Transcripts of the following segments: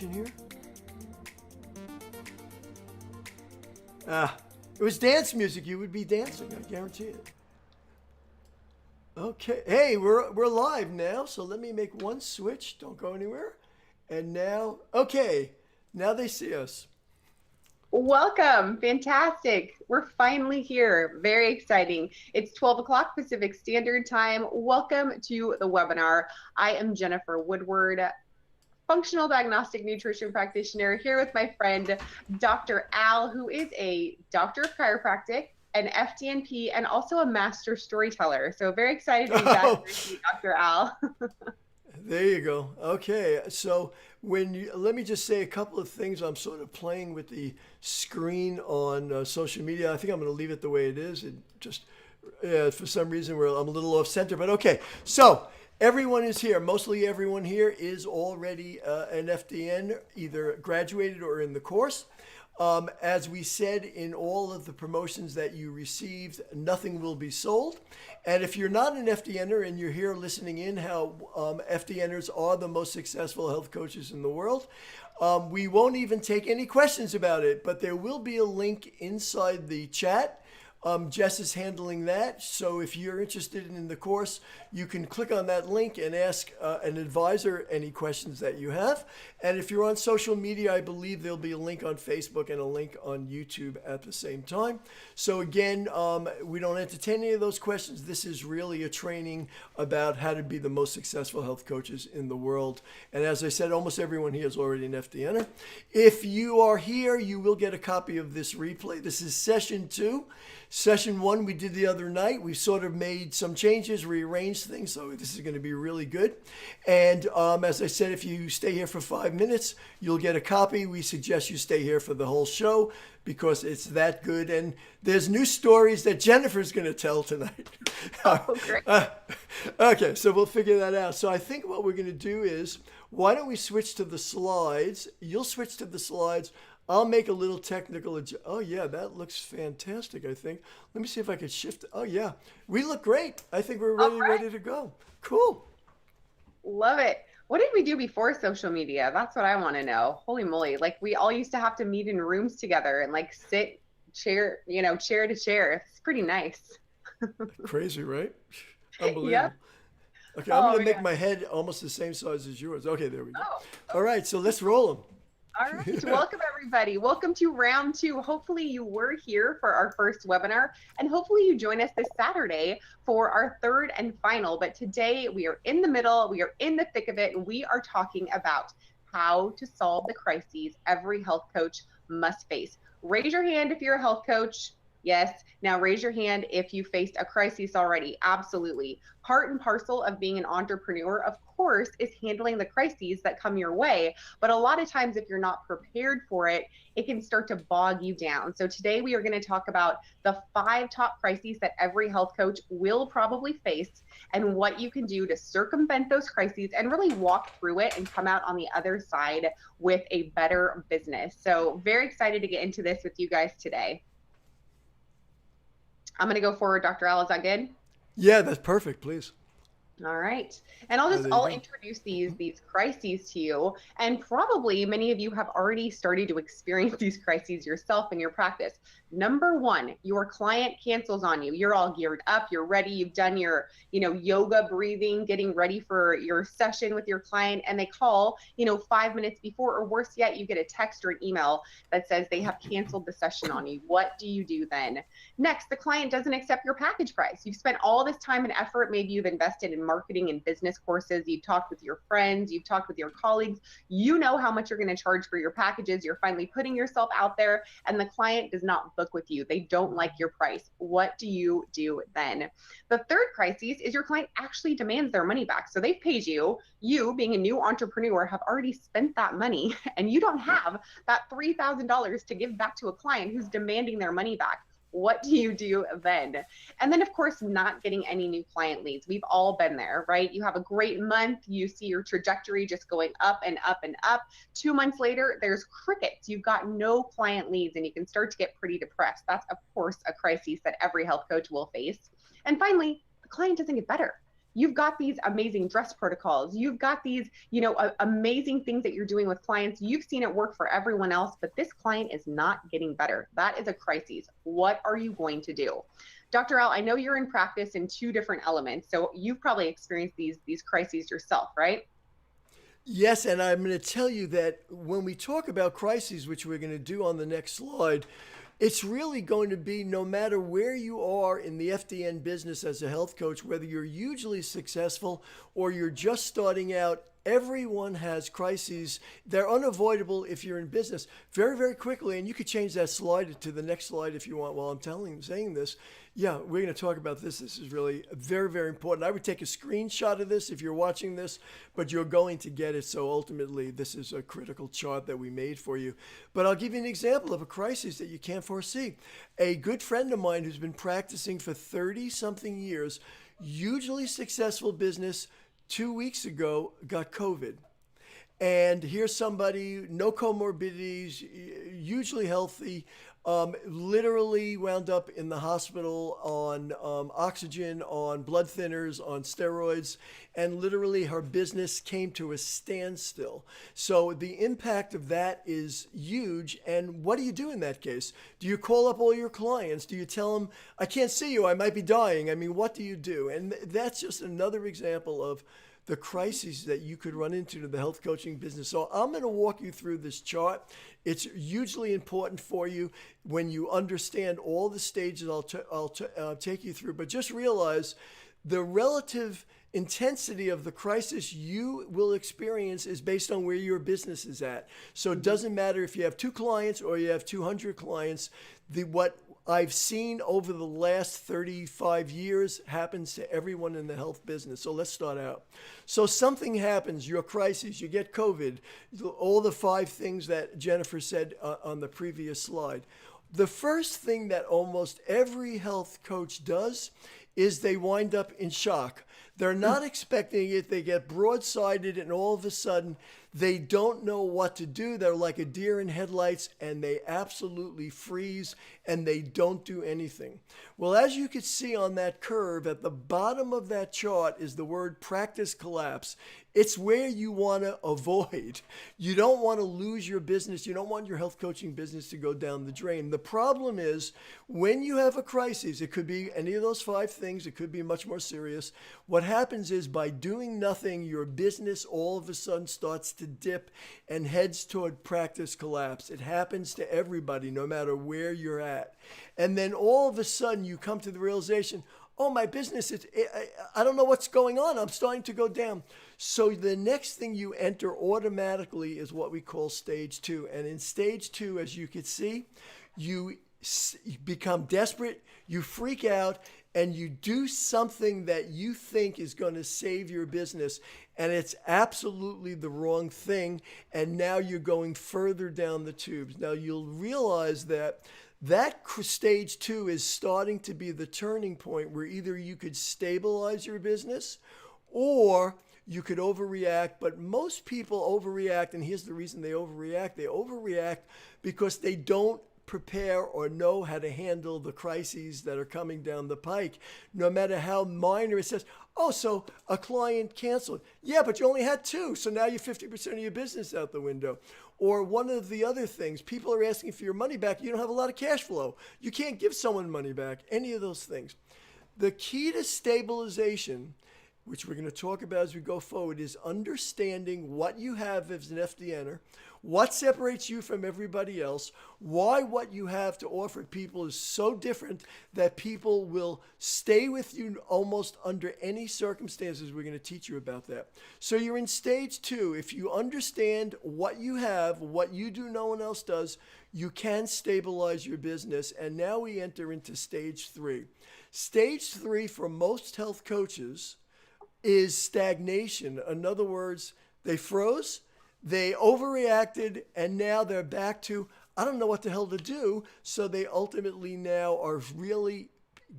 in here? It was dance music. You would be dancing, I guarantee it. Okay. Hey, we're live now, so let me make one switch. Don't go anywhere. And now, okay. Now they see us. Welcome. Fantastic. We're finally here. Very exciting. It's 12 o'clock Pacific Standard Time. Welcome to the webinar. I am Jennifer Woodward, functional diagnostic nutrition practitioner, here with my friend, Dr. Al, who is a doctor of chiropractic, an FDNP, and also a master storyteller. So very excited to be back with you, Dr. Al. There you go. Okay, so let me just say a couple of things. I'm sort of playing with the screen on social media. I think I'm going to leave it the way it is. It just, for some reason, I'm a little off center, but okay. So everyone is here. Mostly everyone here is already an FDN, either graduated or in the course. As we said in all of the promotions that you received, nothing will be sold. And if you're not an FDNer and you're here listening in how FDNers are the most successful health coaches in the world, we won't even take any questions about it, but there will be a link inside the chat. Jess is handling that. So if you're interested in the course, you can click on that link and ask an advisor any questions that you have. And if you're on social media, I believe there'll be a link on Facebook and a link on YouTube at the same time. So again, we don't entertain any of those questions. This is really a training about how to be the most successful health coaches in the world. And as I said, almost everyone here is already an FDNer. If you are here, you will get a copy of this replay. This is session 2. Session 1 we did the other night. We sort of made some changes, rearranged things, so this is going to be really good. And as I said, if you stay here for 5 minutes, you'll get a copy. We suggest you stay here for the whole show because it's that good. And there's new stories that Jennifer's going to tell tonight. Oh, great. Okay, so we'll figure that out. So I think what we're going to do is, why don't we switch to the slides? You'll switch to the slides. I'll make a little technical Oh, yeah, that looks fantastic, I think. Let me see if I can shift. Oh, yeah. We look great. I think we're ready to go. Cool. Love it. What did we do before social media? That's what I want to know. Holy moly. Like, we all used to have to meet in rooms together and like sit chair to chair. It's pretty nice. Crazy, right? Unbelievable. Yep. Okay, I'm going to make my head almost the same size as yours. Okay, there we go. Oh. All right, so let's roll them. All right, welcome everybody. Welcome to round 2. Hopefully you were here for our first webinar, and hopefully you join us this Saturday for our third and final. But today we are in the middle, we are in the thick of it, and we are talking about how to solve the crises every health coach must face. Raise your hand if you're a health coach. Yes. Now raise your hand if you faced a crisis already. Absolutely. Part and parcel of being an entrepreneur, of course, is handling the crises that come your way. But a lot of times, if you're not prepared for it, it can start to bog you down. So today we are going to talk about the 5 top crises that every health coach will probably face and what you can do to circumvent those crises and really walk through it and come out on the other side with a better business. So very excited to get into this with you guys today. I'm going to go forward, Dr. Al. Is that good? Yeah, that's perfect, please. All right. And I'll introduce these crises to you. And probably many of you have already started to experience these crises yourself in your practice. Number 1, your client cancels on you. You're all geared up. You're ready. You've done your, yoga breathing, getting ready for your session with your client. And they call, 5 minutes before, or worse yet, you get a text or an email that says they have canceled the session on you. What do you do then? Next, the client doesn't accept your package price. You've spent all this time and effort. Maybe you've invested in marketing and business courses. You've talked with your friends. You've talked with your colleagues. You know how much you're going to charge for your packages. You're finally putting yourself out there, and the client does not book with you. They don't like your price. What do you do then? The third crisis is your client actually demands their money back. So they've paid you. You, being a new entrepreneur, have already spent that money, and you don't have that $3,000 to give back to a client who's demanding their money back. What do you do then? And then, of course, not getting any new client leads. We've all been there, right? You have a great month. You see your trajectory just going up and up and up. 2 months later, there's crickets. You've got no client leads, and you can start to get pretty depressed. That's, of course, a crisis that every health coach will face. And finally, the client doesn't get better. You've got these amazing dress protocols. You've got these, amazing things that you're doing with clients. You've seen it work for everyone else, but this client is not getting better. That is a crisis. What are you going to do? Dr. Al, I know you're in practice in two different elements, so you've probably experienced these crises yourself, right? Yes, and I'm going to tell you that when we talk about crises, which we're going to do on the next slide, it's really going to be no matter where you are in the FDN business as a health coach, whether you're hugely successful or you're just starting out, everyone has crises. They're unavoidable if you're in business. Very, very quickly, and you could change that slide to the next slide if you want while I'm saying this. Yeah, we're going to talk about this. This is really very, very important. I would take a screenshot of this if you're watching this, but you're going to get it. So ultimately, this is a critical chart that we made for you. But I'll give you an example of a crisis that you can't foresee. A good friend of mine who's been practicing for 30-something years, hugely successful business, 2 weeks ago got COVID. And here's somebody, no comorbidities, hugely healthy, literally wound up in the hospital on oxygen, on blood thinners, on steroids, and literally her business came to a standstill. So the impact of that is huge. And what do you do in that case? Do you call up all your clients? Do you tell them, I can't see you, I might be dying? I mean, what do you do? And that's just another example of the crises that you could run into in the health coaching business. So I'm going to walk you through this chart. It's hugely important for you when you understand all the stages I'll take you through. But just realize the relative intensity of the crisis you will experience is based on where your business is at. So it doesn't matter if you have 2 clients or you have 200 clients. What I've seen over the last 35 years happens to everyone in the health business. So let's start out. So something happens, your crisis, you get COVID, all the 5 things that Jennifer said on the previous slide. The first thing that almost every health coach does is they wind up in shock. They're not expecting it. They get broadsided, and all of a sudden, they don't know what to do. They're like a deer in headlights, and they absolutely freeze, and they don't do anything. Well, as you can see on that curve, at the bottom of that chart is the word practice collapse. It's where you want to avoid. You don't want to lose your business. You don't want your health coaching business to go down the drain. The problem is when you have a crisis, it could be any of those 5 things. It could be much more serious. What happens is by doing nothing, your business all of a sudden starts to dip and heads toward practice collapse. It happens to everybody, no matter where you're at. And then all of a sudden you come to the realization, oh, my business, I don't know what's going on. I'm starting to go down. So the next thing you enter automatically is what we call stage 2. And in stage 2, as you can see, you become desperate, you freak out, and you do something that you think is going to save your business. And it's absolutely the wrong thing. And now you're going further down the tubes. Now you'll realize that stage 2 is starting to be the turning point where either you could stabilize your business or you could overreact. But most people overreact, and here's the reason they overreact. They overreact because they don't prepare or know how to handle the crises that are coming down the pike, no matter how minor. It says, oh, so a client canceled. Yeah, but you only had 2, so now you're 50% of your business out the window. Or one of the other things, people are asking for your money back. You don't have a lot of cash flow. You can't give someone money back, any of those things. The key to stabilization, which we're going to talk about as we go forward, is understanding what you have as an FDNer, what separates you from everybody else, why what you have to offer people is so different that people will stay with you almost under any circumstances. We're going to teach you about that. So you're in stage 2. If you understand what you have, what you do no one else does, you can stabilize your business. And now we enter into stage 3. Stage 3 for most health coaches is stagnation. In other words, they froze, they overreacted, and now they're back to, I don't know what the hell to do. So they ultimately now are really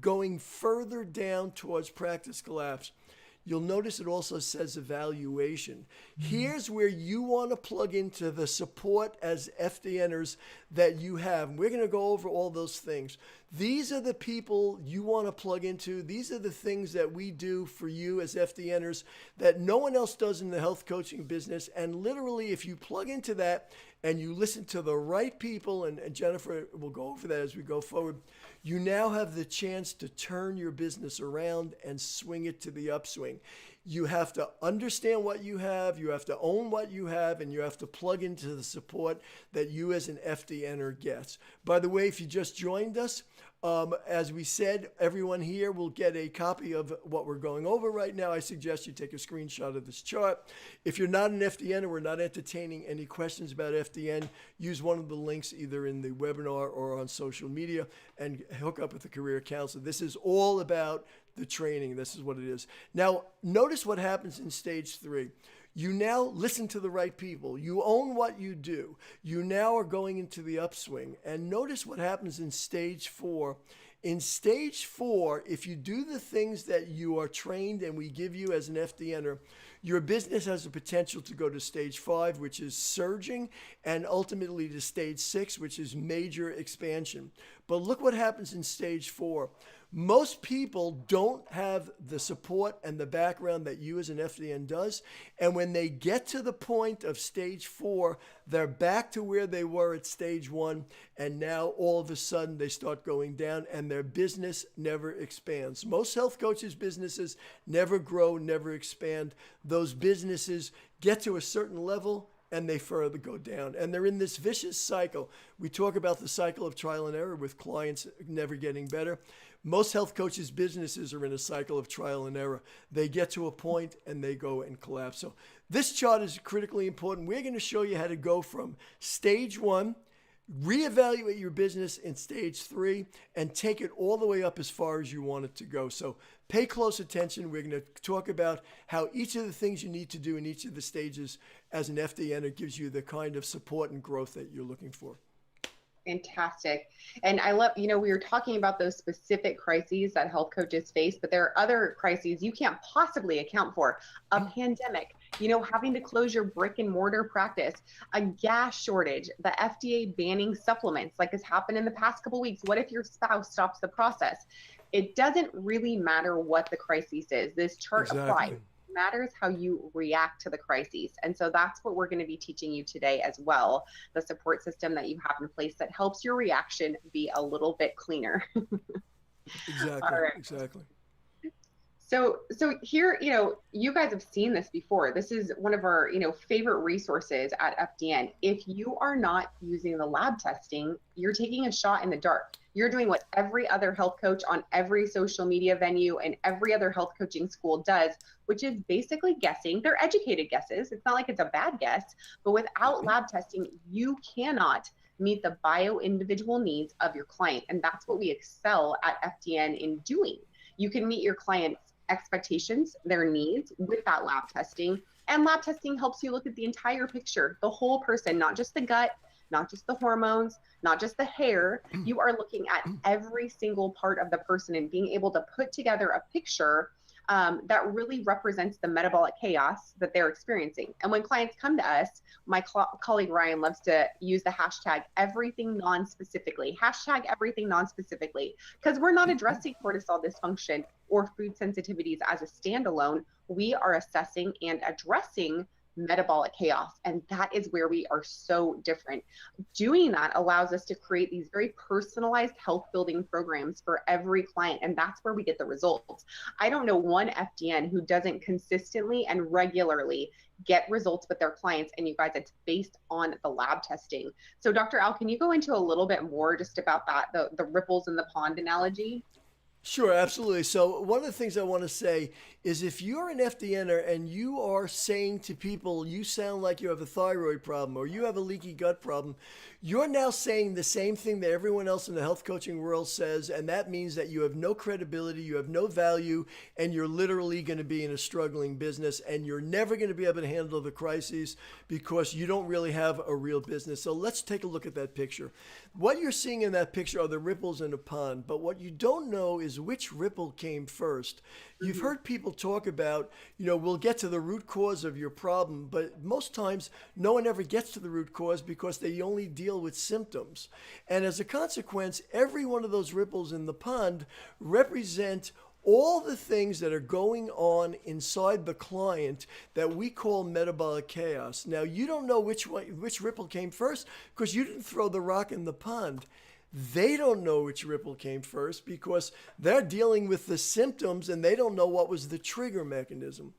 going further down towards practice collapse. you'll notice it also says evaluation. Here's where you want to plug into the support as FDNers that you have. We're going to go over all those things. These are the people you want to plug into. These are the things that we do for you as FDNers that no one else does in the health coaching business. And literally, if you plug into that and you listen to the right people, and Jennifer will go over that as we go forward, you now have the chance to turn your business around and swing it to the upswing. You have to understand what you have, you have to own what you have, and you have to plug into the support that you as an FDNer gets. By the way, if you just joined us, as we said, everyone here will get a copy of what we're going over right now. I suggest you take a screenshot of this chart. If you're not an FDN or we're not entertaining any questions about FDN, use one of the links either in the webinar or on social media and hook up with a career counselor. This is all about the training. This is what it is. Now, notice what happens in stage 3. You now listen to the right people. You own what you do. You now are going into the upswing. And notice what happens in stage 4. In stage 4, if you do the things that you are trained and we give you as an FDNer, your business has the potential to go to stage 5, which is surging, and ultimately to stage 6, which is major expansion. But look what happens in stage 4. Most people don't have the support and the background that you as an FDN does. And when they get to the point of stage 4, they're back to where they were at stage 1. And now all of a sudden they start going down and their business never expands. Most health coaches' businesses never grow, never expand. Those businesses get to a certain level and they further go down. And they're in this vicious cycle. We talk about the cycle of trial and error with clients never getting better. Most health coaches' businesses are in a cycle of trial and error. They get to a point and they go and collapse. So this chart is critically important. We're going to show you how to go from stage 1, reevaluate your business in stage 3, and take it all the way up as far as you want it to go. So pay close attention. We're going to talk about how each of the things you need to do in each of the stages as an FDN gives you the kind of support and growth that you're looking for. Fantastic. And I love, we were talking about those specific crises that health coaches face, but there are other crises you can't possibly account for. A pandemic, having to close your brick and mortar practice, a gas shortage, the FDA banning supplements like has happened in the past couple of weeks. What if your spouse stops the process? It doesn't really matter what the crisis is. This chart applies. It matters how you react to the crises. And so that's what we're going to be teaching you today as well. The support system that you have in place that helps your reaction be a little bit cleaner. Exactly. All right. Exactly. So here, you guys have seen this before. This is one of our, favorite resources at FDN. If you are not using the lab testing, you're taking a shot in the dark. You're doing what every other health coach on every social media venue and every other health coaching school does, which is basically guessing. They're educated guesses. It's not like it's a bad guess, but without lab testing, you cannot meet the bio-individual needs of your client. And that's what we excel at FDN in doing. You can meet your client's expectations, their needs with that lab testing. And lab testing helps you look at the entire picture, the whole person, not just the gut, not just the hormones, not just the hair. You are looking at every single part of the person and being able to put together a picture that really represents the metabolic chaos that they're experiencing. And when clients come to us, my colleague Ryan loves to use the hashtag everything non-specifically, hashtag everything non-specifically, because we're not addressing cortisol dysfunction or food sensitivities as a standalone. We are assessing and addressing metabolic chaos. And that is where we are so different. Doing that allows us to create these very personalized health building programs for every client. And that's where we get the results. I don't know one FDN who doesn't consistently and regularly get results with their clients. And you guys, it's based on the lab testing. So Dr. Al, can you go into a little bit more just about that, the ripples in the pond analogy? Sure, absolutely. So one of the things I want to say is if you're an FDNer and you are saying to people, you sound like you have a thyroid problem or you have a leaky gut problem, you're now saying the same thing that everyone else in the health coaching world says, and that means that you have no credibility, you have no value, and you're literally going to be in a struggling business, and you're never going to be able to handle the crises because you don't really have a real business. So let's take a look at that picture. What you're seeing in that picture are the ripples in a pond, but what you don't know is is which ripple came first. You've heard people talk about, we'll get to the root cause of your problem, but most times no one ever gets to the root cause because they only deal with symptoms. And as a consequence, every one of those ripples in the pond represent all the things that are going on inside the client that we call metabolic chaos. Now, you don't know which ripple came first because you didn't throw the rock in the pond. They don't know which ripple came first because they're dealing with the symptoms and they don't know what was the trigger mechanism.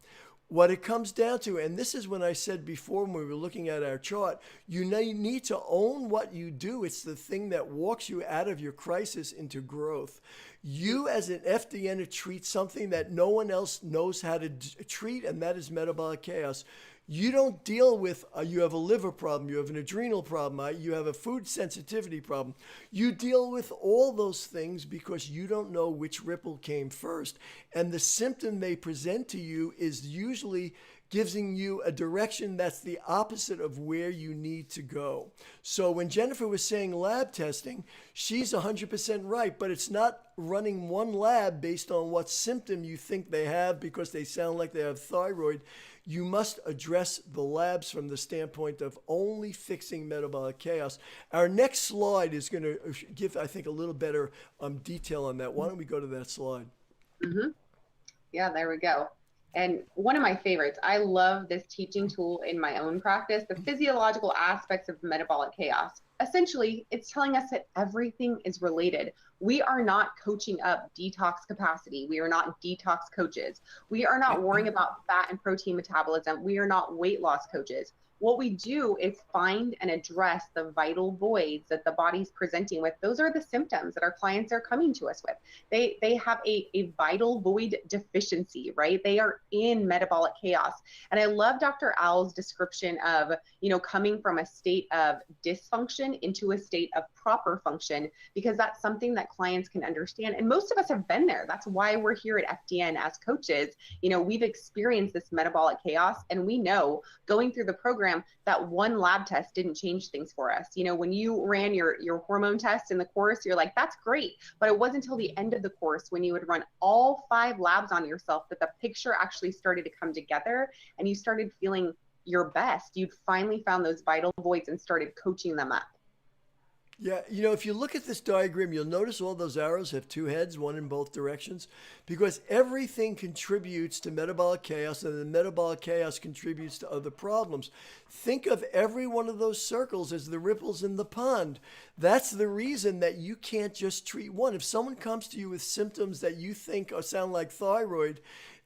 What it comes down to, and this is when I said before when we were looking at our chart, you need to own what you do. It's the thing that walks you out of your crisis into growth. You as an FDN treat something that no one else knows how to treat, and that is metabolic chaos. You don't deal with, you have a liver problem, you have an adrenal problem, you have a food sensitivity problem. You deal with all those things because you don't know which ripple came first. And the symptom they present to you is usually giving you a direction that's the opposite of where you need to go. So when Jennifer was saying lab testing, she's 100% right, but it's not running one lab based on what symptom you think they have because they sound like they have thyroid. You must address the labs from the standpoint of only fixing metabolic chaos. Our next slide is going to give, I think, a little better detail on that. Why don't we go to that slide? Mm-hmm. Yeah, there we go. And one of my favorites, I love this teaching tool in my own practice, the physiological aspects of metabolic chaos. Essentially, it's telling us that everything is related. We are not coaching up detox capacity. We are not detox coaches. We are not worrying about fat and protein metabolism. We are not weight loss coaches. What we do is find and address the vital voids that the body's presenting with. Those are the symptoms that our clients are coming to us with. They have a vital void deficiency, right? They are in metabolic chaos. And I love Dr. Al's description of, coming from a state of dysfunction into a state of proper function, because that's something that clients can understand. And most of us have been there. That's why we're here at FDN as coaches. We've experienced this metabolic chaos, and we know going through the program that one lab test didn't change things for us. When you ran your hormone test in the course, you're like, that's great. But it wasn't until the end of the course when you would run all 5 labs on yourself that the picture actually started to come together and you started feeling your best. You'd finally found those vital voids and started coaching them up. Yeah, if you look at this diagram, you'll notice all those arrows have 2 heads, one in both directions, because everything contributes to metabolic chaos, and the metabolic chaos contributes to other problems. Think of every one of those circles as the ripples in the pond. That's the reason that you can't just treat one. If someone comes to you with symptoms that you think sound like thyroid,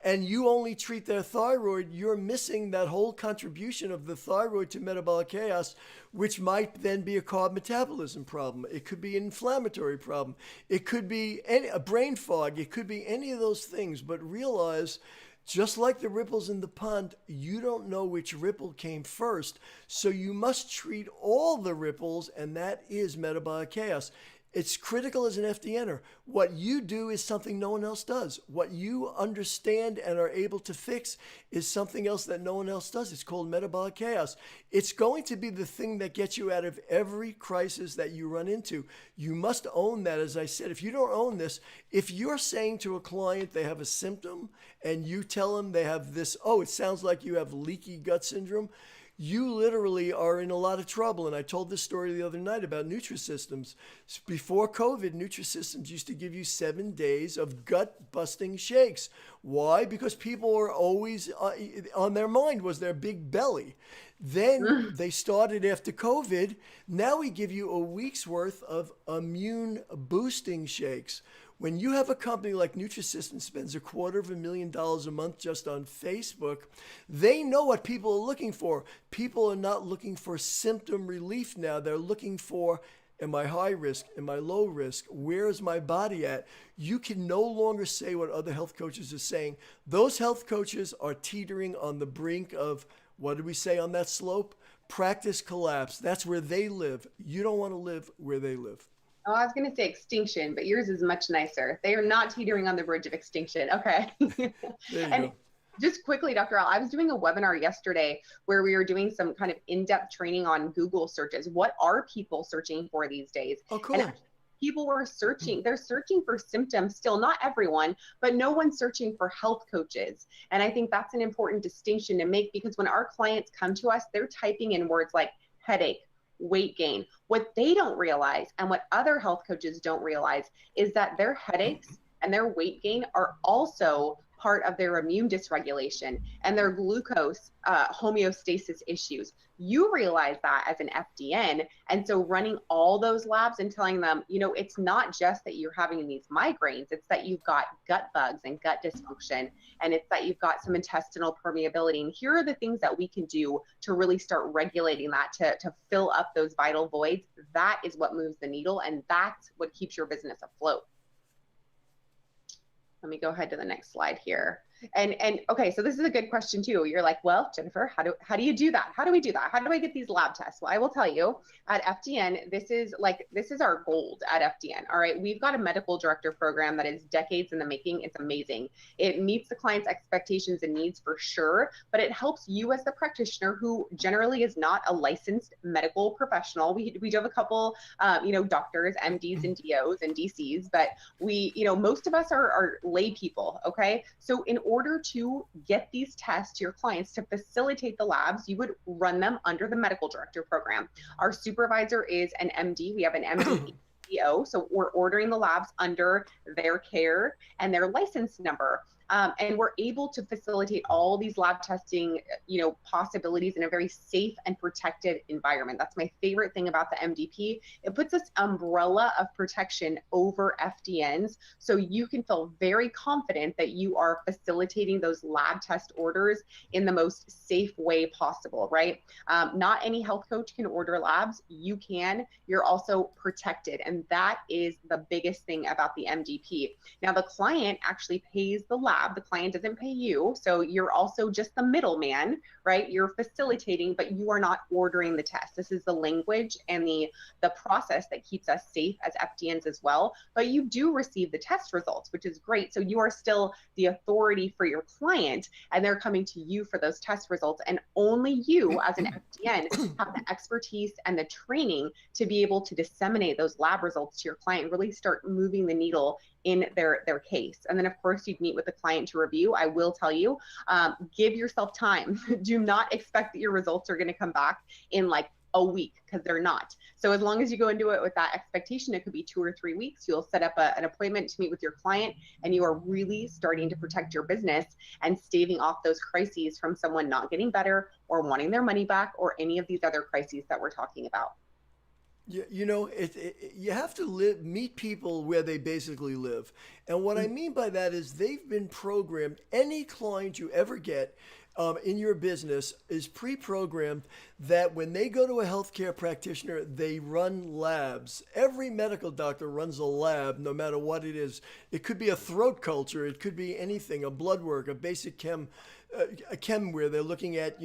and you only treat their thyroid, you're missing that whole contribution of the thyroid to metabolic chaos, which might then be a carb metabolism problem. It could be an inflammatory problem. It could be a brain fog. It could be any of those things. But realize, just like the ripples in the pond, you don't know which ripple came first. So you must treat all the ripples, and that is metabolic chaos. It's critical as an FDNer. What you do is something no one else does. What you understand and are able to fix is something else that no one else does. It's called metabolic chaos. It's going to be the thing that gets you out of every crisis that you run into. You must own that, as I said. If you don't own this, if you're saying to a client they have a symptom and you tell them they have this, it sounds like you have leaky gut syndrome, you literally are in a lot of trouble. And I told this story the other night about Nutrisystems. Before COVID, Nutrisystems used to give you 7 days of gut-busting shakes. Why? Because people were always on their mind was their big belly. Then they started after COVID. Now we give you a week's worth of immune boosting shakes. When you have a company like Nutrisystems spends $250,000 a month just on Facebook, they know what people are looking for. People are not looking for symptom relief now. They're looking for, am I high risk? Am I low risk? Where is my body at? You can no longer say what other health coaches are saying. Those health coaches are teetering on the brink of, what did we say on that slope? Practice collapse. That's where they live. You don't want to live where they live. Oh, I was going to say extinction, but yours is much nicer. They are not teetering on the bridge of extinction. Okay. There you And go. just quickly, Dr. Al, I was doing a webinar yesterday where we were doing some kind of in-depth training on Google searches. What are people searching for these days? Oh, cool. And People were searching, they're searching for symptoms still, not everyone, but no one's searching for health coaches. And I think that's an important distinction to make, because when our clients come to us, they're typing in words like headache, weight gain. What they don't realize, and what other health coaches don't realize, is that their headaches and their weight gain are also part of their immune dysregulation and their glucose homeostasis issues. You realize that as an FDN. And so running all those labs and telling them, you know, it's not just that you're having these migraines, it's that you've got gut bugs and gut dysfunction, and it's that you've got some intestinal permeability. And here are the things that we can do to really start regulating that, to fill up those vital voids. That is what moves the needle, and that's what keeps your business afloat. Let me go ahead to the next slide here. And okay, so this is a good question too. You're like, well, Jennifer, how do you do that? How do we do that? How do I get these lab tests? Well, I will tell you, at FDN, this is our gold at FDN. All right, we've got a medical director program that is decades in the making. It's amazing. It meets the client's expectations and needs for sure, but it helps you as the practitioner, who generally is not a licensed medical professional. We do have a couple, doctors, MDs and DOs and DCs, but most of us are lay people. Okay, so in order to get these tests to your clients, to facilitate the labs, you would run them under the medical director program. Our supervisor is an MD. We have an MD. So we're ordering the labs under their care and their license number. And we're able to facilitate all these lab testing, possibilities in a very safe and protected environment. That's my favorite thing about the MDP. It puts this umbrella of protection over FDNs, so you can feel very confident that you are facilitating those lab test orders in the most safe way possible, right? Not any health coach can order labs. You can. You're also protected, and that is the biggest thing about the MDP. Now, the client actually pays the lab. The client doesn't pay you. So you're also just the middleman, right? You're facilitating, but you are not ordering the test. This is the language and the process that keeps us safe as FDNs as well. But you do receive the test results, which is great. So you are still the authority for your client, and they're coming to you for those test results. And only you as an FDN have the expertise and the training to be able to disseminate those lab results to your client, really start moving the needle in their case. And then of course you'd meet with the client to review. I will tell you, give yourself time. Do not expect that your results are going to come back in like a week, because they're not. So as long as you go into it with that expectation, it could be 2 or 3 weeks. You'll set up an appointment to meet with your client, and you are really starting to protect your business and staving off those crises from someone not getting better or wanting their money back, or any of these other crises that we're talking about. You have to meet people where they basically live. And what I mean by that is they've been programmed. Any client you ever get in your business is pre-programmed that when they go to a healthcare practitioner, they run labs. Every medical doctor runs a lab, no matter what it is. It could be a throat culture. It could be anything, a blood work, a basic chem where they're looking at,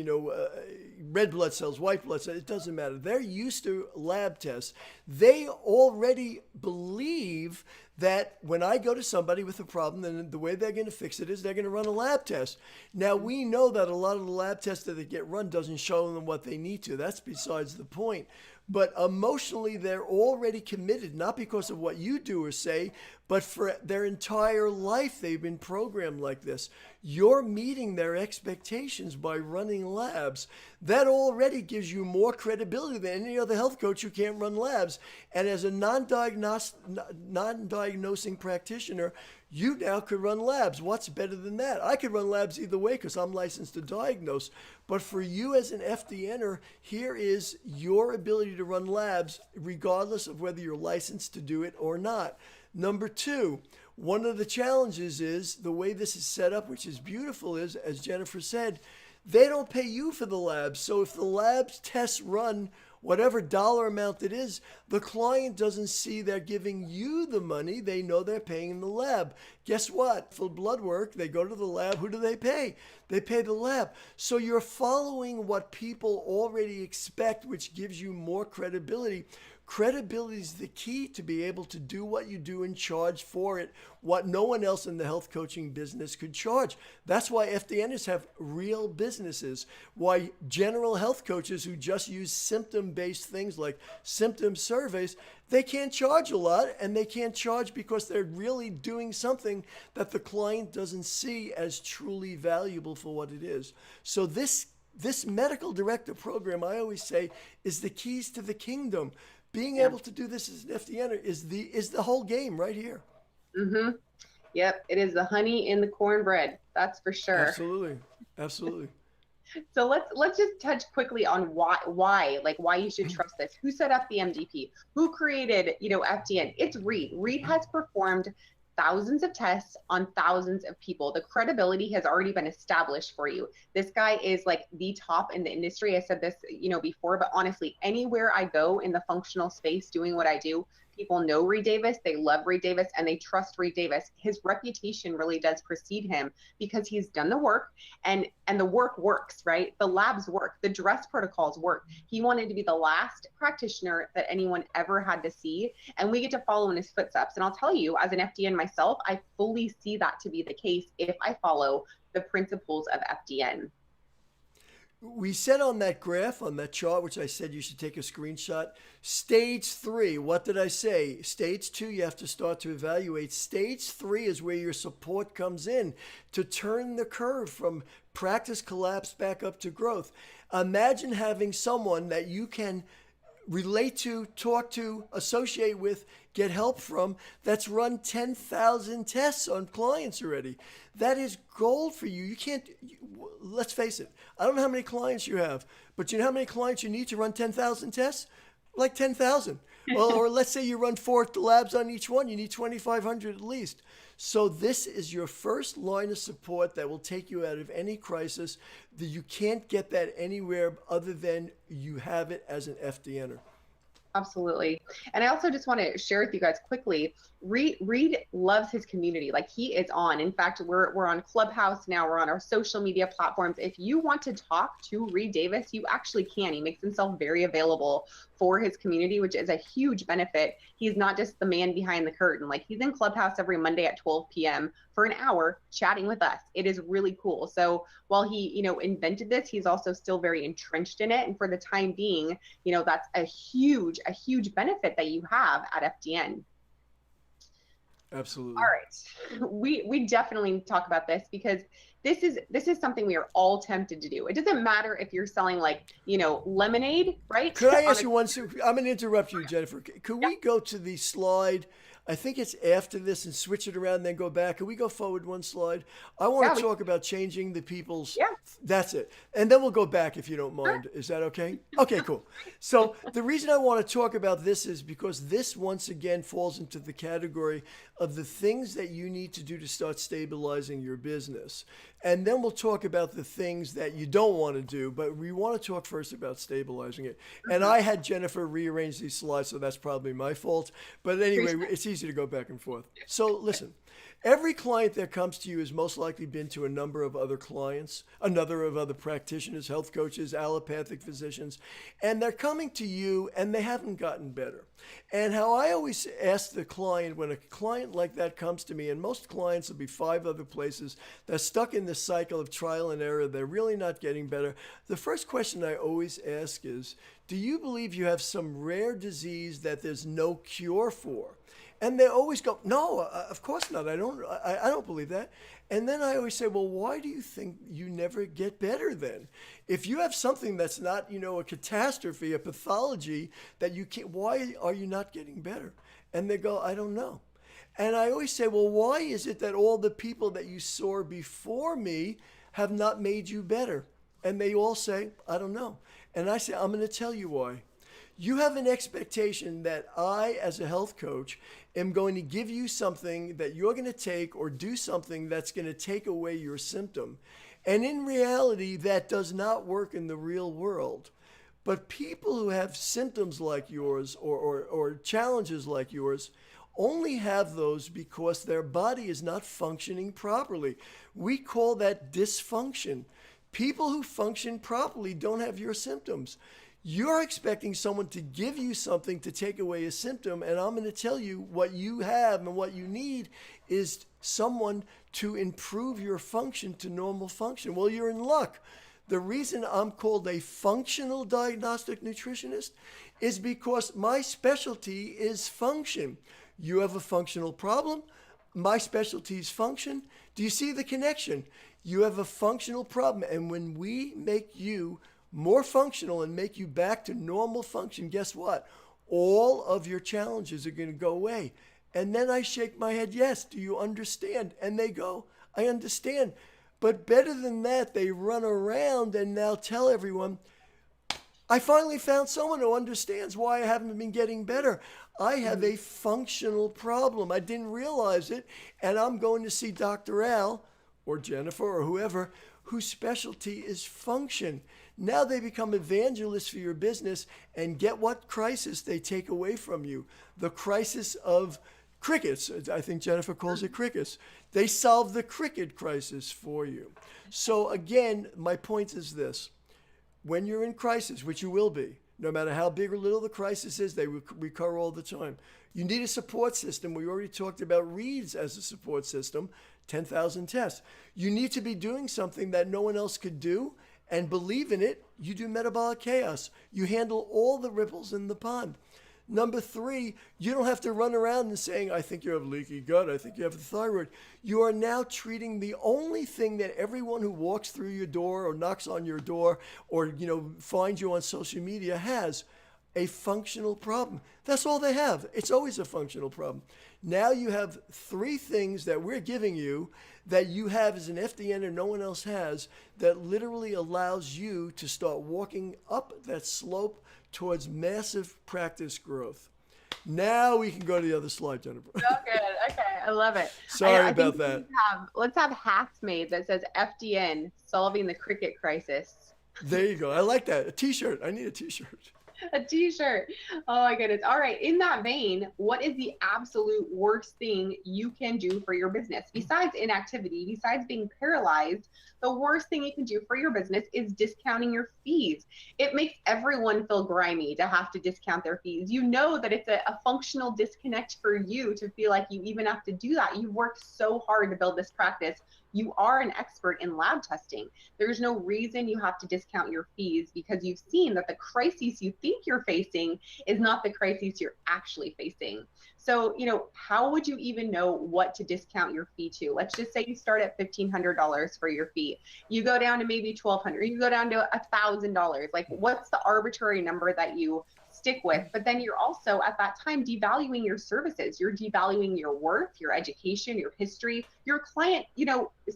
red blood cells, white blood cells. It doesn't matter. They're used to lab tests. They already believe that when I go to somebody with a problem, then the way they're going to fix it is they're going to run a lab test. Now, we know that a lot of the lab tests that they get run doesn't show them what they need to. That's besides the point. But emotionally, they're already committed, not because of what you do or say, but for their entire life, they've been programmed like this. You're meeting their expectations by running labs. That already gives you more credibility than any other health coach who can't run labs. And as a non-diagnosing practitioner, you now could run labs. What's better than that? I could run labs either way because I'm licensed to diagnose. But for you as an FDNer, here is your ability to run labs regardless of whether you're licensed to do it or not. Number two, one of the challenges is the way this is set up, which is beautiful, is, as Jennifer said, they don't pay you for the labs. So if the labs tests run whatever dollar amount it is, the client doesn't see they're giving you the money. They know they're paying the lab. Guess what? For blood work, they go to the lab. Who do they pay? They pay the lab. So you're following what people already expect, which gives you more credibility. Credibility is the key to be able to do what you do and charge for it, what no one else in the health coaching business could charge. That's why FDNers have real businesses, why general health coaches who just use symptom symptom-based things like symptom surveys, they can't charge a lot, and they can't charge because they're really doing something that the client doesn't see as truly valuable for what it is. So this medical director program, I always say, is the keys to the kingdom. Being able to do this as an FDNer is the whole game right here. Mm-hmm. Yep, it is the honey in the cornbread. That's for sure. Absolutely, absolutely. So let's just touch quickly on why you should trust this. Who set up the MDP? Who created, FDN? It's Reed. Reed has performed thousands of tests on thousands of people. The credibility has already been established for you. This guy is like the top in the industry. I said this, before, but honestly, anywhere I go in the functional space doing what I do, people know Reed Davis, they love Reed Davis, and they trust Reed Davis. His reputation really does precede him because he's done the work, and the work works, right? The labs work, the dress protocols work. He wanted to be the last practitioner that anyone ever had to see, and we get to follow in his footsteps. And I'll tell you, as an FDN myself, I fully see that to be the case if I follow the principles of FDN. We said on that graph, on that chart, which I said you should take a screenshot, stage 3, what did I say? Stage 2, you have to start to evaluate. Stage 3 is where your support comes in to turn the curve from practice collapse back up to growth. Imagine having someone that you can relate to, talk to, associate with, get help from, that's run 10,000 tests on clients already. That is gold for you. You can't, let's face it, I don't know how many clients you have, but you know how many clients you need to run 10,000 tests? Like 10,000. Well, or let's say you run 4 labs on each one, you need 2,500 at least. So this is your first line of support that will take you out of any crisis. That you can't get that anywhere other than you have it as an FDNer. Absolutely. And I also just want to share with you guys quickly, Reed loves his community. Like, he is on. In fact, we're on Clubhouse now. We're on our social media platforms. If you want to talk to Reed Davis, you actually can. He makes himself very available for his community, which is a huge benefit. He's not just the man behind the curtain. Like, he's in Clubhouse every Monday at 12 p.m. for an hour chatting with us. It is really cool. So while he, invented this, he's also still very entrenched in it. And for the time being, that's a huge benefit that you have at FDN. Absolutely. All right. We definitely talk about this because this is something we are all tempted to do. It doesn't matter if you're selling lemonade, right? Could I ask you one? I'm going to interrupt you, Jennifer. Could we go to the slide? I think it's after this and switch it around and then go back. Can we go forward one slide? I want to talk about changing the people's. Yeah. That's it. And then we'll go back if you don't mind. Sure. Is that okay? Okay, cool. So the reason I want to talk about this is because this once again falls into the category of the things that you need to do to start stabilizing your business. And then we'll talk about the things that you don't want to do, but we want to talk first about stabilizing it. And I had Jennifer rearrange these slides, so that's probably my fault. But anyway, it's easy to go back and forth. So listen, every client that comes to you has most likely been to a number of other clients, a number of other practitioners, health coaches, allopathic physicians, and they're coming to you and they haven't gotten better. And how I always ask the client, when a client like that comes to me, and most clients will be 5 other places, they're stuck in this cycle of trial and error, they're really not getting better. The first question I always ask is, do you believe you have some rare disease that there's no cure for? And they always go, no, of course not. I don't believe that. And then I always say, well, why do you think you never get better then? If you have something that's not, a catastrophe, a pathology that you can't, why are you not getting better? And they go, I don't know. And I always say, well, why is it that all the people that you saw before me have not made you better? And they all say, I don't know. And I say, I'm going to tell you why. You have an expectation that I, as a health coach, am going to give you something that you're going to take or do something that's going to take away your symptom. And in reality, that does not work in the real world. But people who have symptoms like yours or challenges like yours only have those because their body is not functioning properly. We call that dysfunction. People who function properly don't have your symptoms. You're expecting someone to give you something to take away a symptom, and I'm going to tell you what you have and what you need is someone to improve your function to normal function. Well, you're in luck. The reason I'm called a functional diagnostic nutritionist is because my specialty is function. You have a functional problem. My specialty is function. Do you see the connection? You have a functional problem. And when we make you more functional and make you back to normal function, guess what? All of your challenges are going to go away. And then I shake my head, yes, do you understand? And they go, I understand. But better than that, they run around and now tell everyone, I finally found someone who understands why I haven't been getting better. I have a functional problem. I didn't realize it. And I'm going to see Dr. Al or Jennifer or whoever whose specialty is function. Now they become evangelists for your business, and get what crisis they take away from you. The crisis of crickets. I think Jennifer calls it crickets. They solve the cricket crisis for you. So again, my point is this. When you're in crisis, which you will be, no matter how big or little the crisis is, they recur all the time. You need a support system. We already talked about Reads as a support system, 10,000 tests. You need to be doing something that no one else could do and believe in it. You do metabolic chaos. You handle all the ripples in the pond. Number 3, you don't have to run around and saying, I think you have leaky gut. I think you have the thyroid. You are now treating the only thing that everyone who walks through your door or knocks on your door or, finds you on social media has, a functional problem. That's all they have. It's always a functional problem. Now you have 3 things that we're giving you that you have as an FDN or no one else has that literally allows you to start walking up that slope towards massive practice growth. Now we can go to the other slide, Jennifer. Oh, good. Okay, I love it. Sorry about that. Let's have hats made that says FDN, solving the cricket crisis. There you go. I like that. A t-shirt. I need a t-shirt. A t-shirt. Oh my goodness. All right. In that vein, what is the absolute worst thing you can do for your business? Besides inactivity, besides being paralyzed, the worst thing you can do for your business is discounting your fees. It makes everyone feel grimy to have to discount their fees. You know that it's a functional disconnect for you to feel like you even have to do that. You worked so hard to build this practice. You are an expert in lab testing. There's no reason you have to discount your fees because you've seen that the crises you think you're facing is not the crises you're actually facing. So, how would you even know what to discount your fee to? Let's just say you start at $1,500 for your fee. You go down to maybe $1,200. You go down to $1,000. Like, what's the arbitrary number that you stick with? But then you're also at that time devaluing your services. You're devaluing your worth, your education, your history, your client,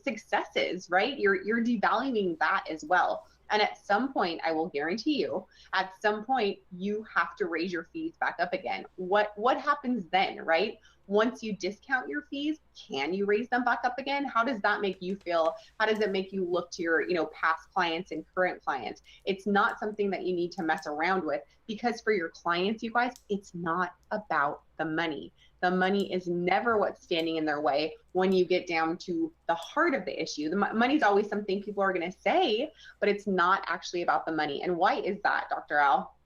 successes, right? You're devaluing that as well. And at some point, I will guarantee you, at some point, you have to raise your fees back up again. What happens then, right? Once you discount your fees, can you raise them back up again? How does that make you feel? How does it make you look to your, past clients and current clients? It's not something that you need to mess around with because for your clients, you guys, it's not about the money. The money is never what's standing in their way when you get down to the heart of the issue. The money's always something people are going to say, but it's not actually about the money. And why is that, Dr. Al?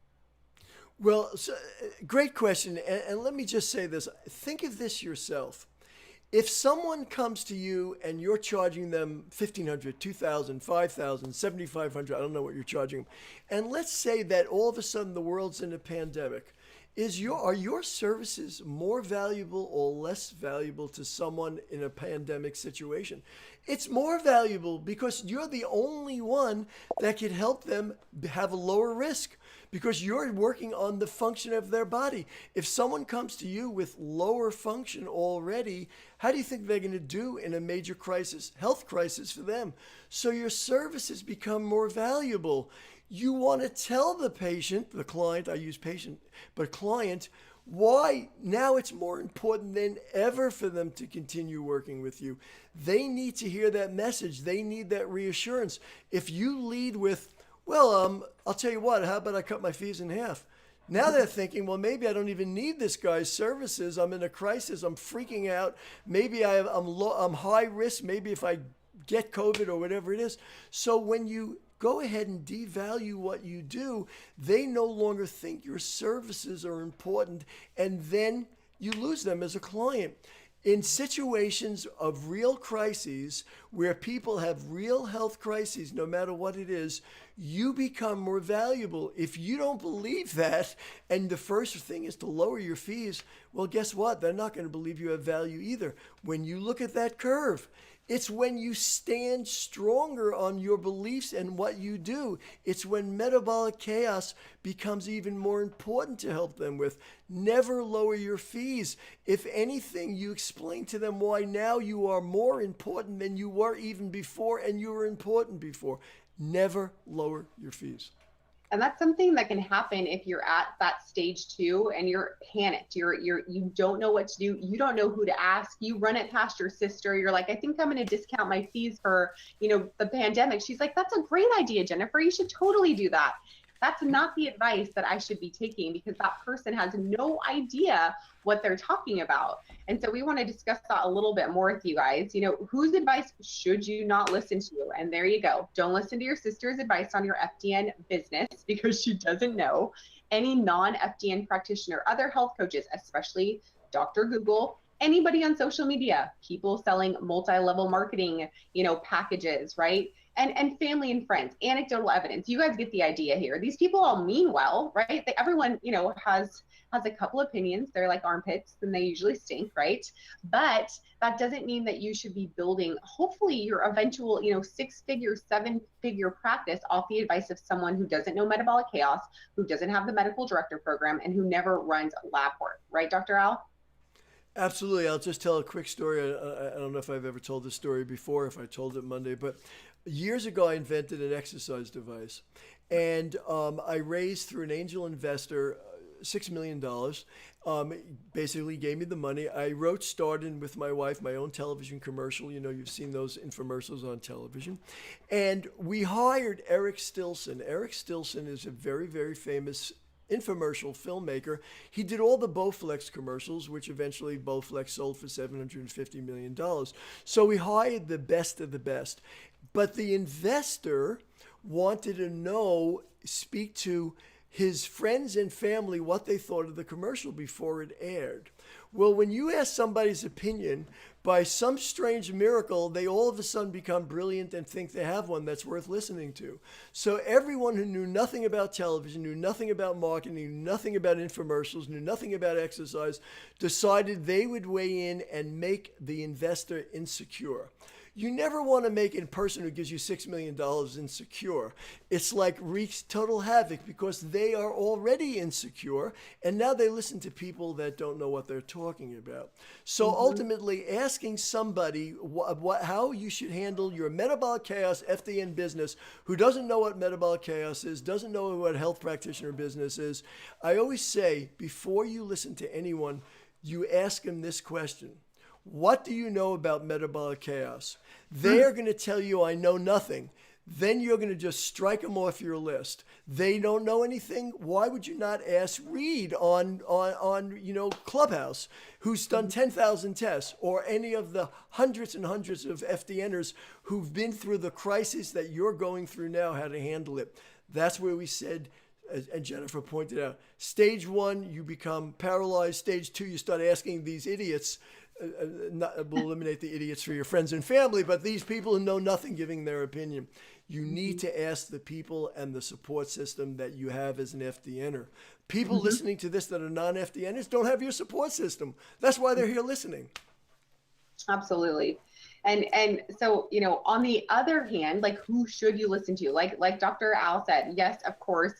Well, great question. And let me just say this. Think of this yourself. If someone comes to you and you're charging them $1,500, $2,000, $5,000, $7,500, I don't know what you're charging them. And let's say that all of a sudden the world's in a pandemic. Are your services more valuable or less valuable to someone in a pandemic situation? It's more valuable because you're the only one that can help them have a lower risk because you're working on the function of their body. If someone comes to you with lower function already, how do you think they're going to do in a major crisis, health crisis for them? So your services become more valuable. You want to tell the patient, the client, I use patient, but client, why now it's more important than ever for them to continue working with you. They need to hear that message. They need that reassurance. If you lead with, well, I'll tell you what, how about I cut my fees in half? Now they're thinking, well, maybe I don't even need this guy's services. I'm in a crisis. I'm freaking out. Maybe I'm high risk. Maybe if I get COVID or whatever it is. So when you go ahead and devalue what you do, they no longer think your services are important, and then you lose them as a client. In situations of real crises where people have real health crises, no matter what it is, you become more valuable. If you don't believe that, and the first thing is to lower your fees, well, guess what? They're not going to believe you have value either. When you look at that curve, it's when you stand stronger on your beliefs and what you do. It's when metabolic chaos becomes even more important to help them with. Never lower your fees. If anything, you explain to them why now you are more important than you were even before, and you were important before. Never lower your fees. And that's something that can happen if you're at that stage 2 and you're panicked. You don't know what to do. You don't know who to ask. You run it past your sister. You're like, I think I'm going to discount my fees for, the pandemic. She's like, that's a great idea, Jennifer. You should totally do that. That's not the advice that I should be taking, because that person has no idea what they're talking about. And so we want to discuss that a little bit more with you guys. Whose advice should you not listen to? And there you go. Don't listen to your sister's advice on your FDN business, because she doesn't know. Any non-FDN practitioner, other health coaches, especially Dr. Google, anybody on social media, people selling multi-level marketing, packages, right? And family and friends, anecdotal evidence. You guys get the idea here. These people all mean well, right? Everyone, has a couple opinions. They're like armpits and they usually stink, right? But that doesn't mean that you should be building, hopefully, your eventual, 6-figure, 7-figure practice off the advice of someone who doesn't know metabolic chaos, who doesn't have the medical director program, and who never runs lab work, right, Dr. Al? Absolutely. I'll just tell a quick story. I don't know if I've ever told this story before, if I told it Monday, but years ago, I invented an exercise device, and I raised through an angel investor $6 million. Basically gave me the money. I started with my wife, my own television commercial. You've seen those infomercials on television. And we hired Eric Stilson. Eric Stilson is a very, very famous infomercial filmmaker. He did all the Bowflex commercials, which eventually Bowflex sold for $750 million. So we hired the best of the best. But the investor wanted to speak to his friends and family what they thought of the commercial before it aired. Well, when you ask somebody's opinion, by some strange miracle, they all of a sudden become brilliant and think they have one that's worth listening to. So everyone who knew nothing about television, knew nothing about marketing, knew nothing about infomercials, knew nothing about exercise, decided they would weigh in and make the investor insecure. You never want to make a person who gives you $6 million insecure. It's like wreaks total havoc, because they are already insecure, and now they listen to people that don't know what they're talking about. So ultimately, asking somebody how you should handle your metabolic chaos FDN business, who doesn't know what metabolic chaos is, doesn't know what health practitioner business is, I always say, before you listen to anyone, you ask them this question. What do you know about metabolic chaos? They are going to tell you, I know nothing. Then you're going to just strike them off your list. They don't know anything. Why would you not ask Reed on Clubhouse, who's done 10,000 tests, or any of the hundreds and hundreds of FDNers who've been through the crisis that you're going through now, how to handle it? That's where we said, and Jennifer pointed out, stage 1, you become paralyzed. Stage 2, you start asking these idiots. We'll eliminate the idiots for your friends and family, but these people who know nothing giving their opinion. You need to ask the people and the support system that you have as an FDNer. People listening to this that are non-FDNers don't have your support system. That's why they're here listening. Absolutely. And so, on the other hand, like, who should you listen to? Like Dr. Al said, yes, of course,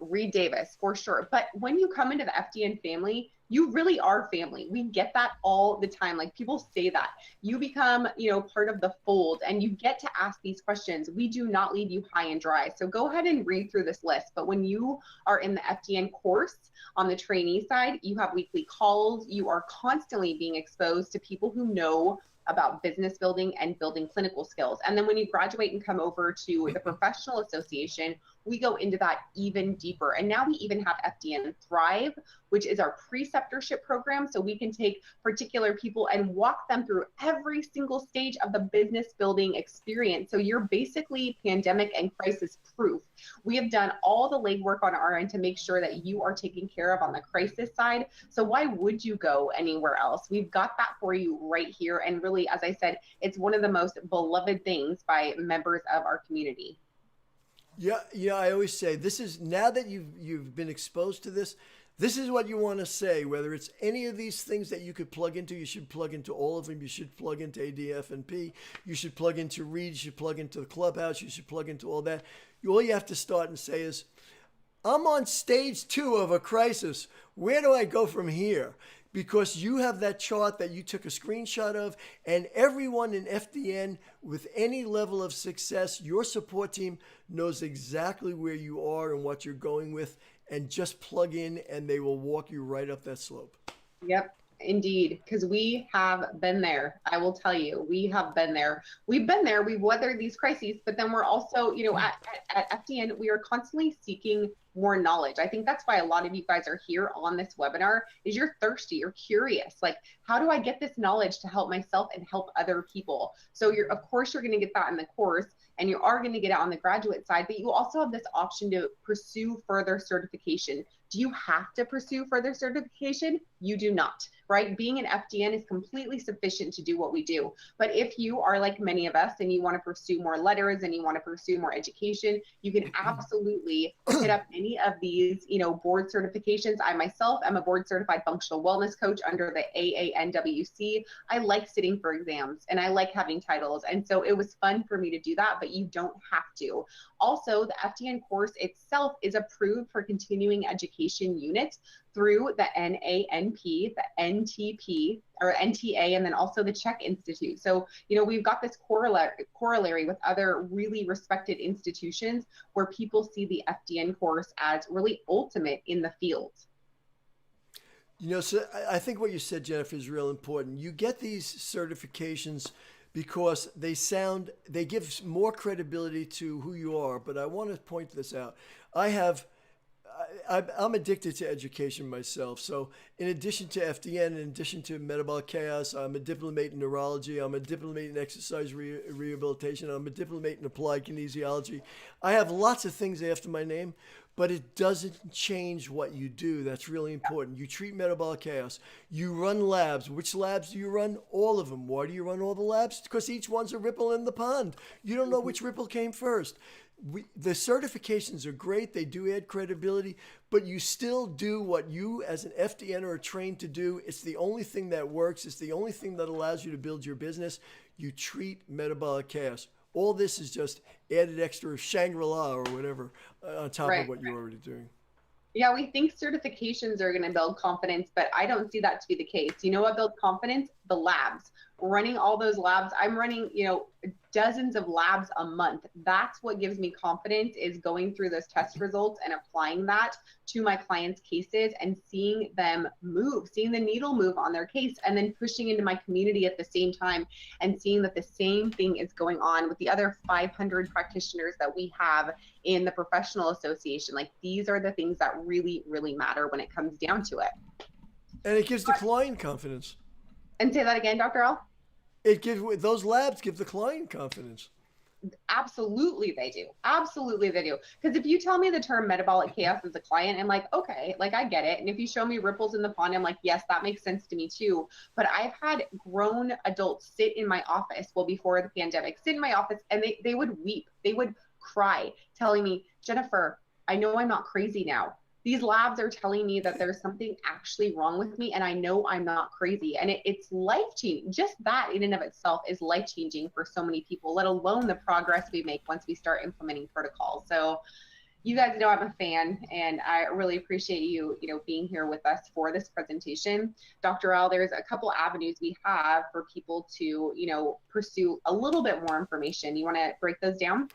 Reed Davis, for sure. But when you come into the FDN family, you really are family. We get that all the time. Like, people say that. You become, part of the fold, and you get to ask these questions. We do not leave you high and dry. So go ahead and read through this list. But when you are in the FDN course on the trainee side, you have weekly calls. You are constantly being exposed to people who know about business building and building clinical skills. And then when you graduate and come over to the professional association, we go into that even deeper. And now we even have FDN Thrive, which is our preceptorship program. So we can take particular people and walk them through every single stage of the business building experience. So you're basically pandemic and crisis proof. We have done all the legwork on our end to make sure that you are taken care of on the crisis side. So why would you go anywhere else? We've got that for you right here. And really, as I said, it's one of the most beloved things by members of our community. Yeah, I always say this is, now that you've been exposed to this, this is what you want to say. Whether it's any of these things that you could plug into, you should plug into all of them. You should plug into ADF&P. You should plug into Read. You should plug into the Clubhouse. You should plug into all that. All you have to start and say is, I'm on stage 2 of a crisis. Where do I go from here? Because you have that chart that you took a screenshot of, and everyone in FDN with any level of success, your support team knows exactly where you are and what you're going with, and just plug in and they will walk you right up that slope. Yep. Indeed, because we have been there. I will tell you, we have been there. We've been there. We've weathered these crises, but then we're also, at FDN, we are constantly seeking more knowledge. I think that's why a lot of you guys are here on this webinar, is you're thirsty, you're curious. Like, how do I get this knowledge to help myself and help other people? So of course, you're going to get that in the course, and you are going to get it on the graduate side, but you also have this option to pursue further certification. Do you have to pursue further certification? You do not, right? Being an FDN is completely sufficient to do what we do. But if you are like many of us and you want to pursue more letters and you want to pursue more education, you can absolutely hit up any of these, board certifications. I myself am a board certified functional wellness coach under the AANWC. I like sitting for exams and I like having titles. And so it was fun for me to do that, but you don't have to. Also, the FDN course itself is approved for continuing education units through the NANP, the NTP, or NTA, and then also the Czech Institute. So, we've got this corollary with other really respected institutions where people see the FDN course as really ultimate in the field. So I think what you said, Jennifer, is real important. You get these certifications because they give more credibility to who you are. But I want to point this out. I'm addicted to education myself. So in addition to FDN, in addition to metabolic chaos, I'm a diplomate in neurology. I'm a diplomate in exercise rehabilitation. I'm a diplomate in applied kinesiology. I have lots of things after my name, but it doesn't change what you do. That's really important. You treat metabolic chaos. You run labs. Which labs do you run? All of them. Why do you run all the labs? Because each one's a ripple in the pond. You don't know which ripple came first. The certifications are great. They do add credibility, but you still do what you as an FDN are trained to do. It's the only thing that works. It's the only thing that allows you to build your business. You treat metabolic chaos. All this is just added extra Shangri-La or whatever on top of what you're already doing. Yeah, we think certifications are going to build confidence, but I don't see that to be the case. You know what builds confidence? The labs. Running all those labs. I'm running, dozens of labs a month. That's what gives me confidence, is going through those test results and applying that to my clients' cases and seeing them move, seeing the needle move on their case, and then pushing into my community at the same time and seeing that the same thing is going on with the other 500 practitioners that we have in the professional association. Like, these are the things that really, really matter when it comes down to it. And it gives the client confidence. And say that again, Dr. L. Those labs give the client confidence. Absolutely they do. Absolutely they do. Because if you tell me the term metabolic chaos as a client, I'm like, okay, like I get it. And if you show me ripples in the pond, I'm like, yes, that makes sense to me too. But I've had grown adults sit in my office, before the pandemic, sit in my office, and they would weep. They would cry, telling me, Jennifer, I know I'm not crazy now. These labs are telling me that there's something actually wrong with me, and I know I'm not crazy. And it's life-changing. Just that in and of itself is life-changing for so many people, let alone the progress we make once we start implementing protocols. So you guys know I'm a fan, and I really appreciate you, being here with us for this presentation. Dr. Al, there's a couple avenues we have for people to, pursue a little bit more information. You want to break those down?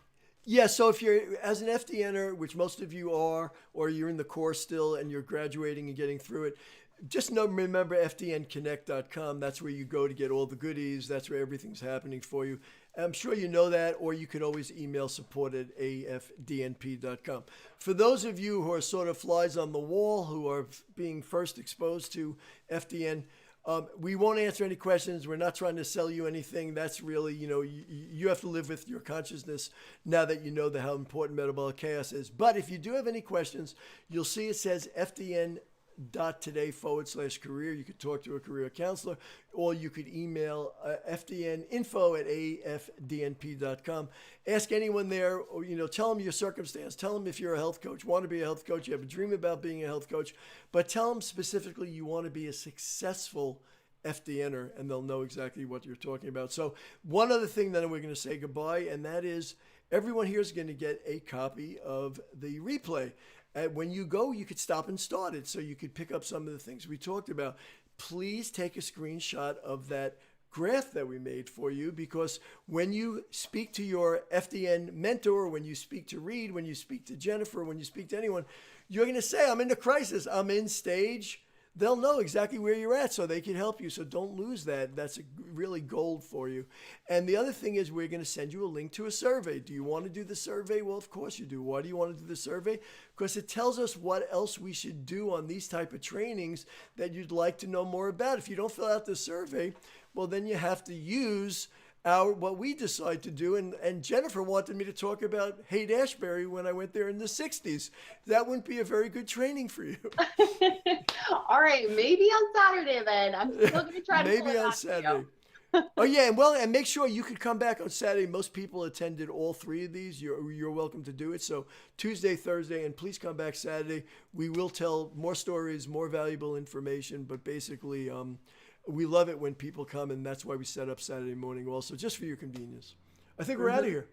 Yeah, so if you're, as an FDNer, which most of you are, or you're in the course still and you're graduating and getting through it, just remember FDNconnect.com. That's where you go to get all the goodies. That's where everything's happening for you. I'm sure you know that, or you could always email support@afdnp.com. For those of you who are sort of flies on the wall, who are being first exposed to FDN, we won't answer any questions. We're not trying to sell you anything. That's really, you have to live with your consciousness now that you know how important metabolic chaos is. But if you do have any questions, you'll see it says FDN.today/career. You could talk to a career counselor, or you could email fdninfo@afdnp.com. Ask anyone there, or, tell them your circumstance. Tell them if you're a health coach, want to be a health coach, you have a dream about being a health coach, but tell them specifically you want to be a successful FDNer, and they'll know exactly what you're talking about. So one other thing that we're going to say goodbye, and that is everyone here is going to get a copy of the replay. When you go, you could stop and start it, so you could pick up some of the things we talked about. Please take a screenshot of that graph that we made for you, because when you speak to your FDN mentor, when you speak to Reed, when you speak to Jennifer, when you speak to anyone, you're going to say, I'm in a crisis, I'm in stage. They'll know exactly where you're at, so they can help you. So don't lose that. That's really gold for you. And the other thing is we're going to send you a link to a survey. Do you want to do the survey? Well, of course you do. Why do you want to do the survey? Because it tells us what else we should do on these type of trainings that you'd like to know more about. If you don't fill out the survey, well, then you have to use what we decide to do. And Jennifer wanted me to talk about Haight-Ashbury when I went there in the 60s. That wouldn't be a very good training for you. All right, maybe on Saturday then. I'm still going to try to maybe on Saturday. Oh yeah, and make sure you could come back on Saturday. Most people attended all three of these. You're welcome to do it. So Tuesday, Thursday, and please come back Saturday. We will tell more stories, more valuable information, but basically we love it when people come, and that's why we set up Saturday morning also, just for your convenience. I think we're out of here.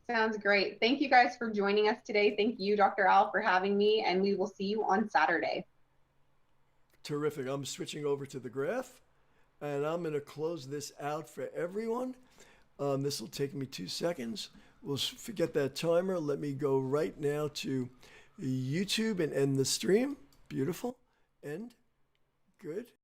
Sounds great. Thank you guys for joining us today. Thank you, Dr. Al, for having me, and we will see you on Saturday. Terrific. I'm switching over to the graph, and I'm going to close this out for everyone. This will take me 2 seconds. We'll forget that timer. Let me go right now to YouTube and end the stream. Beautiful. End. Good.